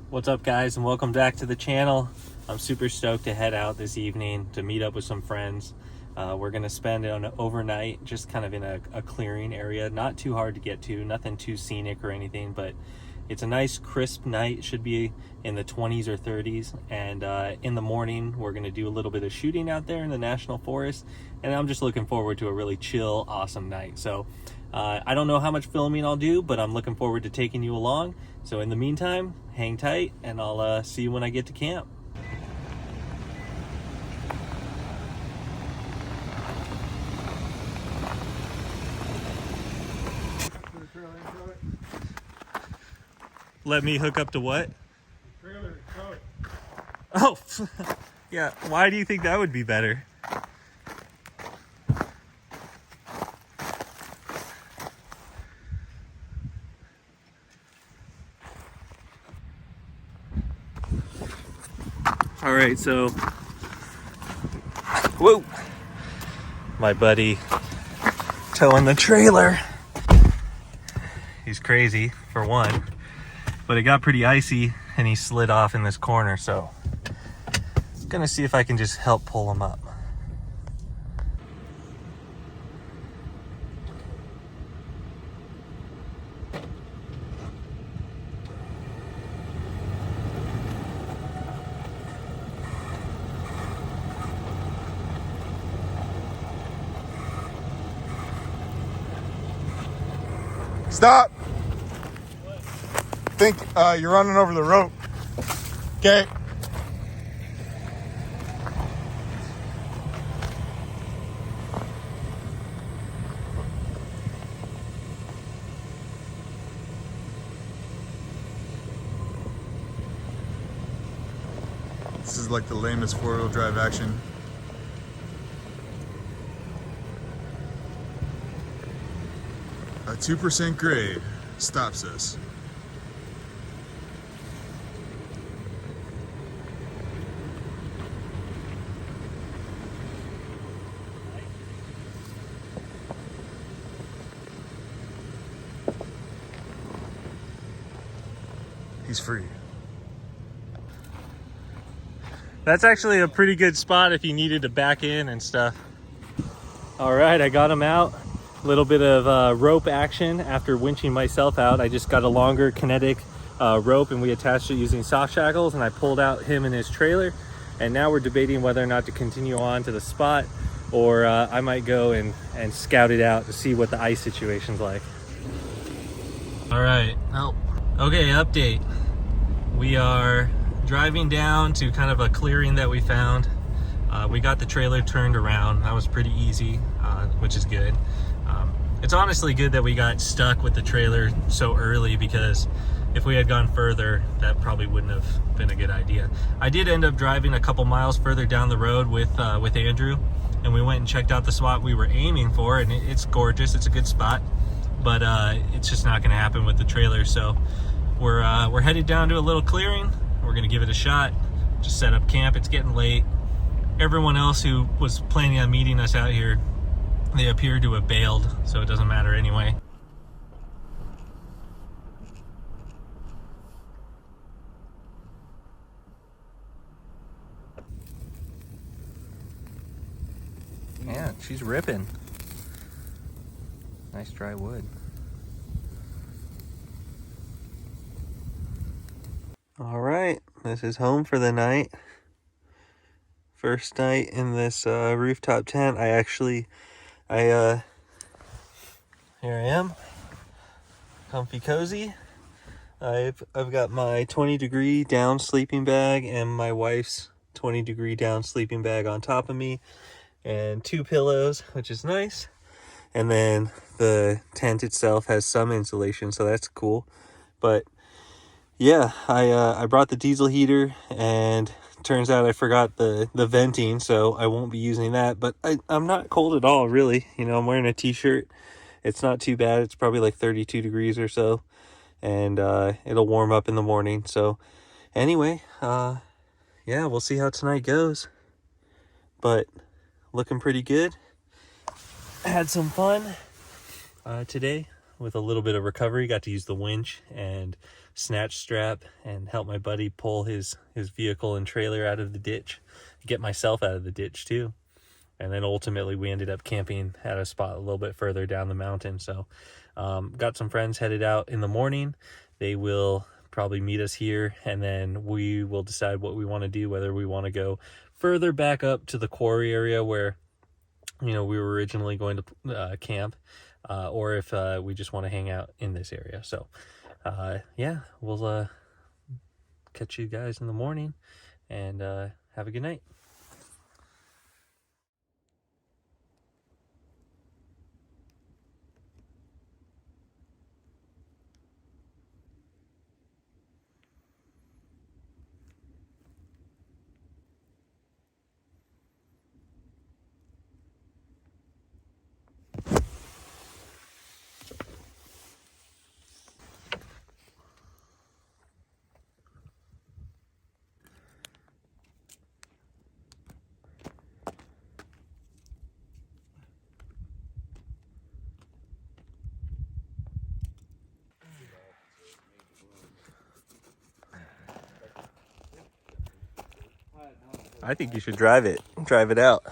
What's up, guys, and welcome back to the channel. I'm super stoked to head out this evening to meet up with some friends. We're gonna spend an overnight just kind of in a clearing area, not too hard to get to, nothing too scenic or anything, but it's a nice crisp night. Should be in the 20s or 30s, and in the morning we're gonna do a little bit of shooting out there in the national forest, and I'm just looking forward to a really chill, awesome night. So I don't know how much filming I'll do, but I'm looking forward to taking you along. So in the meantime, hang tight, and I'll see you when I get to camp. Let me hook up to what? Trailer, tow it. Oh, yeah. Why do you think that would be better? All right, so, whoa, my buddy towing the trailer. He's crazy, for one, but it got pretty icy and he slid off in this corner, so I'm gonna see if I can just help pull him up. Stop! Think you're running over the rope. Okay. This is like the lamest four-wheel drive action. A 2% grade stops us. He's free. That's actually a pretty good spot if you needed to back in and stuff. All right, I got him out. A little bit of rope action after winching myself out. I just got a longer kinetic rope and we attached it using soft shackles, and I pulled out him and his trailer. And now we're debating whether or not to continue on to the spot, or I might go and scout it out to see what the ice situation's like. All right, okay, update. We are driving down to kind of a clearing that we found. We got the trailer turned around. That was pretty easy, which is good. It's honestly good that we got stuck with the trailer so early, because if we had gone further, that probably wouldn't have been a good idea. I did end up driving a couple miles further down the road with Andrew, and we went and checked out the spot we were aiming for, and it's gorgeous. It's a good spot, but it's just not going to happen with the trailer. So we're headed down to a little clearing. We're going to give it a shot, just set up camp. It's getting late. Everyone else who was planning on meeting us out here, they appear to have bailed, so it doesn't matter anyway. Yeah, she's ripping. Nice dry wood. All right, this is home for the night. First night in this rooftop tent. Here I am, comfy cozy. I've got my 20-degree down sleeping bag and my wife's 20-degree down sleeping bag on top of me, and 2 pillows, which is nice. And then the tent itself has some insulation, so that's cool. But yeah, I brought the diesel heater, and turns out I forgot the venting, so I won't be using that. But I'm not cold at all, really. You know, I'm wearing a t-shirt. It's not too bad. It's probably like 32 degrees or so, and it'll warm up in the morning. So anyway, yeah, we'll see how tonight goes, but looking pretty good. Had some fun today. with a little bit of recovery. Got to use the winch and snatch strap and help my buddy pull his vehicle and trailer out of the ditch, get myself out of the ditch too. And then ultimately we ended up camping at a spot a little bit further down the mountain. So got some friends headed out in the morning. They will probably meet us here, and then we will decide what we want to do, whether we want to go further back up to the quarry area where, you know, we were originally going to camp, or if we just want to hang out in this area. So yeah, we'll catch you guys in the morning, and have a good night. I think you should drive it out.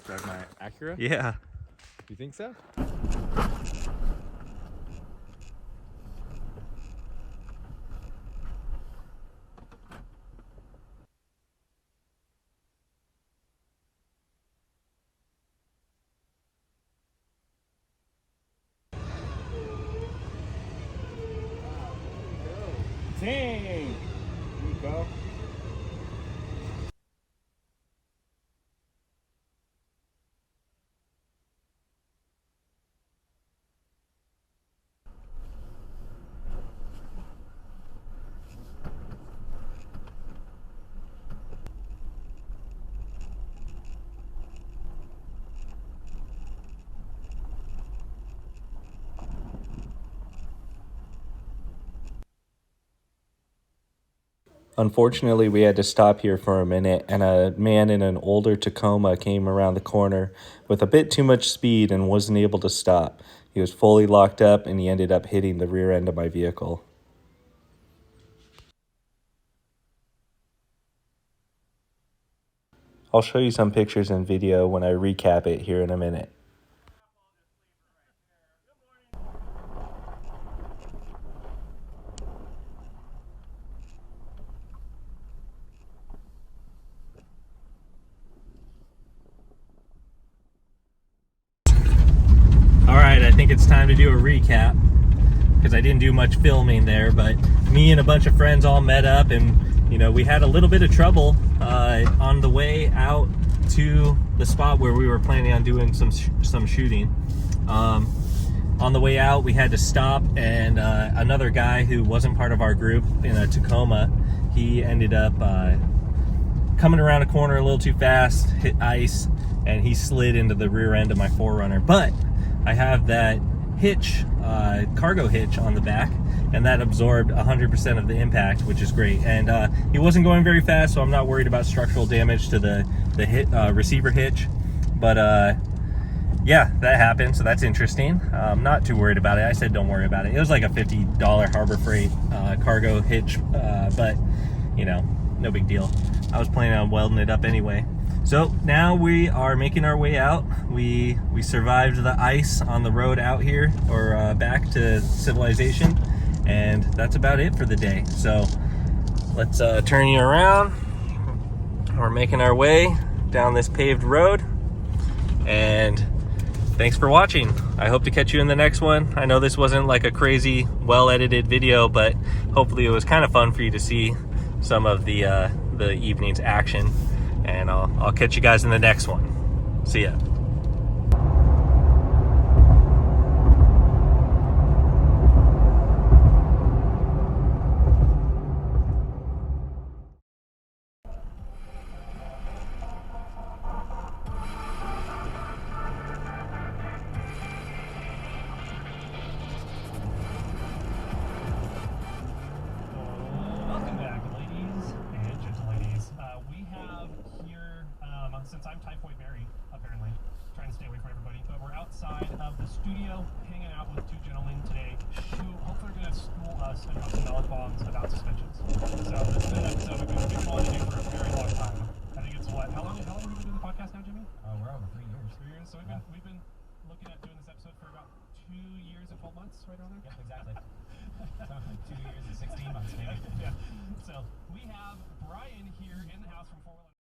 Drive my Acura? Yeah. You think so? Dang! There you go. Unfortunately, we had to stop here for a minute, and a man in an older Tacoma came around the corner with a bit too much speed and wasn't able to stop. He was fully locked up, and he ended up hitting the rear end of my vehicle. I'll show you some pictures and video when I recap it here in a minute. Alright, I think it's time to do a recap, because I didn't do much filming there, but me and a bunch of friends all met up, and you know, we had a little bit of trouble on the way out to the spot where we were planning on doing some shooting. On the way out, we had to stop, and another guy who wasn't part of our group in a Tacoma, he ended up coming around a corner a little too fast, hit ice, and he slid into the rear end of my 4Runner. But I have that hitch, cargo hitch on the back, and that absorbed 100% of the impact, which is great. And he wasn't going very fast, so I'm not worried about structural damage to the receiver hitch. But yeah, that happened, so that's interesting. I'm not too worried about it. I said don't worry about it. It was like a $50 Harbor Freight cargo hitch, but you know, no big deal. I was planning on welding it up anyway. So now we are making our way out. We survived the ice on the road out here, or back to civilization, and that's about it for the day. So let's turn you around. We're making our way down this paved road, and thanks for watching. I hope to catch you in the next one. I know this wasn't like a crazy well-edited video, but hopefully it was kind of fun for you to see some of the evening's action. And I'll catch you guys in the next one. See ya. Welcome back, ladies and gentle ladies. We have here, since I'm Typhoid Mary, apparently, the studio, hanging out with two gentlemen today who hopefully are going to school us about some knowledge bombs about suspensions. So this is an episode we've been wanting to do for a very long time. I think it's what? How long have we been doing the podcast now, Jimmy? We're over 3 years. 3 years. So we've been looking at doing this episode for about 2 years and 12 months, right around there. Yep, exactly. So